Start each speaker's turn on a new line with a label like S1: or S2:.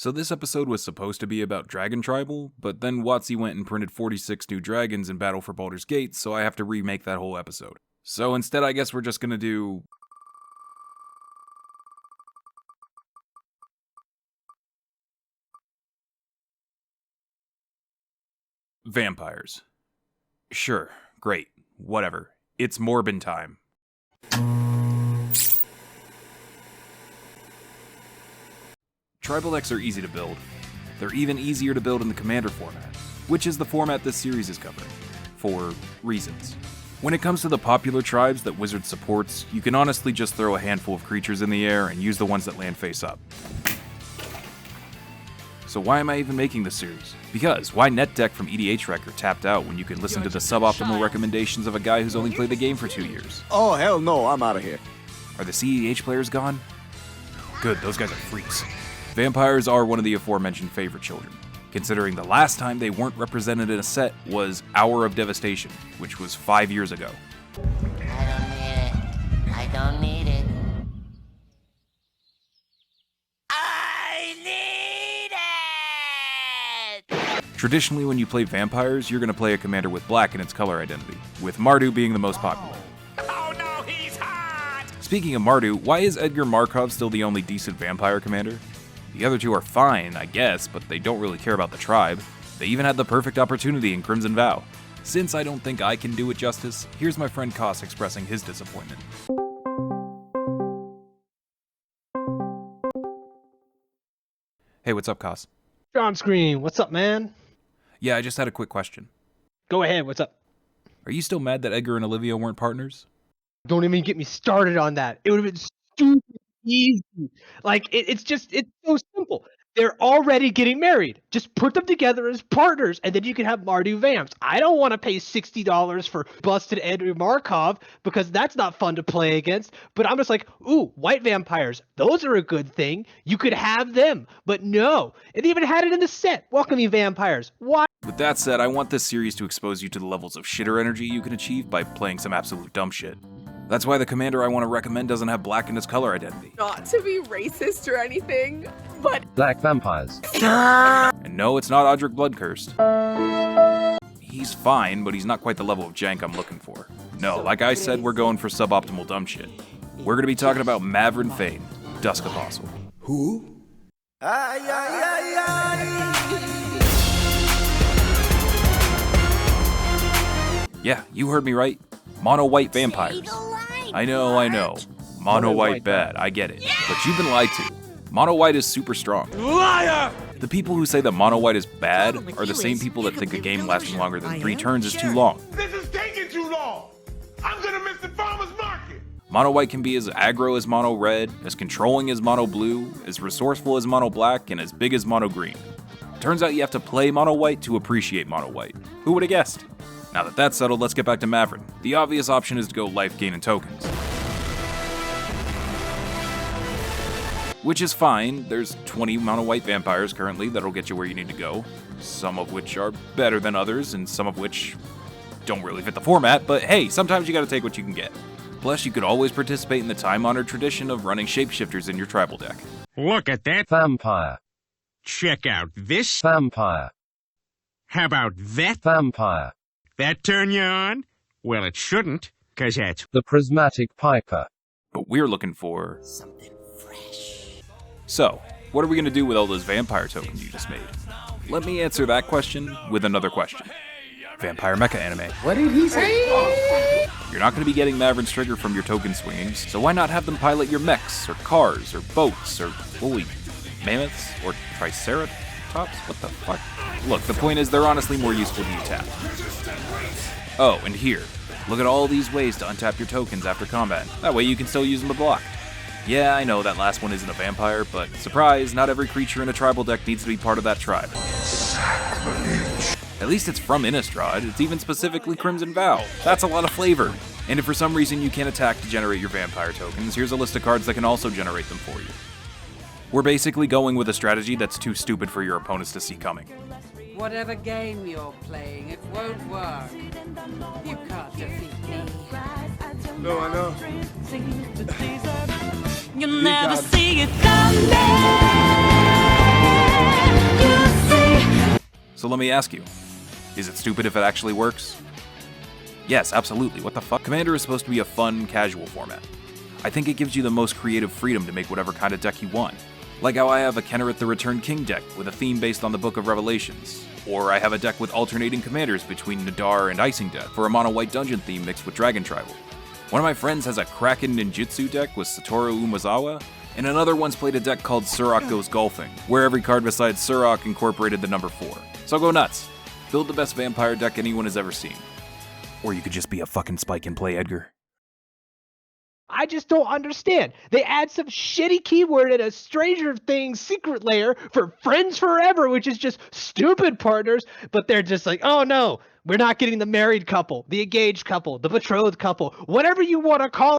S1: So this episode was supposed to be about Dragon Tribal, but then WotC went and printed 46 new dragons in Battle for Baldur's Gate, so I have to remake that whole episode. So instead I guess we're just gonna do... vampires. Sure, great, whatever. It's Morbin time. Tribal decks are easy to build. They're even easier to build in the Commander format, which is the format this series is covering, for reasons. When it comes to the popular tribes that Wizards supports, you can honestly just throw a handful of creatures in the air and use the ones that land face up. So why am I even making this series? Because why net deck from EDH Record tapped out when you can listen to the suboptimal recommendations of a guy who's only played the game for 2 years?
S2: Oh, hell no, I'm out of here.
S1: Are the CEDH players gone? Good, those guys are freaks. Vampires are one of the aforementioned favorite children, considering the last time they weren't represented in a set was Hour of Devastation, which was 5 years ago.
S3: I don't need it.
S1: Traditionally, when you play vampires, you're going to play a commander with black in its color identity, with Mardu being the most popular.
S4: Oh no, he's hot!
S1: Speaking of Mardu, why is Edgar Markov still the only decent vampire commander? The other two are fine, I guess, but they don't really care about the tribe. They even had the perfect opportunity in Crimson Vow. Since I don't think I can do it justice, here's my friend Koss expressing his disappointment. Hey, what's up, Koss?
S5: Jonscreen, what's up, man?
S1: Yeah, I just had a quick question.
S5: Go ahead, what's up?
S1: Are you still mad that Edgar and Olivia weren't partners?
S5: Don't even get me started on that. It would have been stupid easy. Like, it's so simple. They're already getting married. Just put them together as partners, and then you can have Mardu Vamps. I don't want to pay $60 for busted Edgar Markov, because that's not fun to play against. But I'm just like, ooh, white vampires. Those are a good thing. You could have them. But no. It even had it in the set. Welcoming vampires. Why?
S1: With that said, I want this series to expose you to the levels of shitter energy you can achieve by playing some absolute dumb shit. That's why the commander I want to recommend doesn't have black in his color identity.
S6: Not to be racist or anything, but
S2: Black vampires.
S1: And no, it's not Odric Bloodcursed. He's fine, but he's not quite the level of jank I'm looking for. No, like I said, we're going for suboptimal dumb shit. We're gonna be talking about Mavrin Fane, Dusk Apostle.
S2: Who?
S1: Yeah, you heard me right. Mono white vampires. I know. Mono white bad, I get it. But you've been lied to. Mono white is super strong.
S4: Liar!
S1: The people who say that mono white is bad are the same people that think a game lasting longer than 3 turns is too long.
S4: This is taking too long! I'm gonna miss the farmer's market!
S1: Mono white can be as aggro as mono red, as controlling as mono blue, as resourceful as mono black, and as big as mono green. Turns out you have to play mono white to appreciate mono white. Who would have guessed? Now that that's settled, let's get back to Mavrin. The obvious option is to go life gain and tokens. Which is fine, there's 20 mono white vampires currently that'll get you where you need to go. Some of which are better than others, and some of which don't really fit the format, but hey, sometimes you gotta take what you can get. Plus, you could always participate in the time-honored tradition of running shapeshifters in your tribal deck.
S7: Look at that
S2: Vampire.
S7: Check out this.
S2: Vampire.
S7: How about that?
S2: Vampire.
S7: That turn you on? Well, it shouldn't, 'cause that's...
S2: The Prismatic Piper.
S1: But we're looking for...
S3: Something fresh.
S1: So, what are we gonna do with all those vampire tokens you just made? Let me answer that question with another question. Vampire mecha anime.
S2: What did he say?
S1: You're not gonna be getting Mavrin's trigger from your token swingings, so why not have them pilot your mechs, or cars, or boats, or woolly mammoths, or triceratops? What the fuck? Look, the point is they're honestly more useful to you tap. Oh, and here, look at all these ways to untap your tokens after combat. That way you can still use them to block. Yeah, I know that last one isn't a vampire, but surprise, not every creature in a tribal deck needs to be part of that tribe. At least it's from Innistrad, it's even specifically Crimson Vow. That's a lot of flavor. And if for some reason you can't attack to generate your vampire tokens, here's a list of cards that can also generate them for you. We're basically going with a strategy that's too stupid for your opponents to see coming.
S8: Whatever game you're playing, it won't work. You can't defeat me.
S4: No, I know.
S8: You'll never see it coming.
S1: So let me ask you, is it stupid if it actually works? Yes, absolutely. What the fuck? Commander is supposed to be a fun, casual format. I think it gives you the most creative freedom to make whatever kind of deck you want. Like how I have a Kenneth the Returned King deck with a theme based on the Book of Revelations. Or I have a deck with alternating commanders between Nadar and Icing Death for a mono-white dungeon theme mixed with Dragon Tribal. One of my friends has a Kraken Ninjutsu deck with Satoru Umezawa, and another one's played a deck called Surok Goes Golfing, where every card besides Surok incorporated the number 4. So go nuts. Build the best vampire deck anyone has ever seen. Or you could just be a fucking spike and play Edgar.
S5: I just don't understand. They add some shitty keyword in a Stranger Things secret layer for Friends Forever, which is just stupid partners, but they're just like, oh no, we're not getting the married couple, the engaged couple, the betrothed couple, whatever you want to call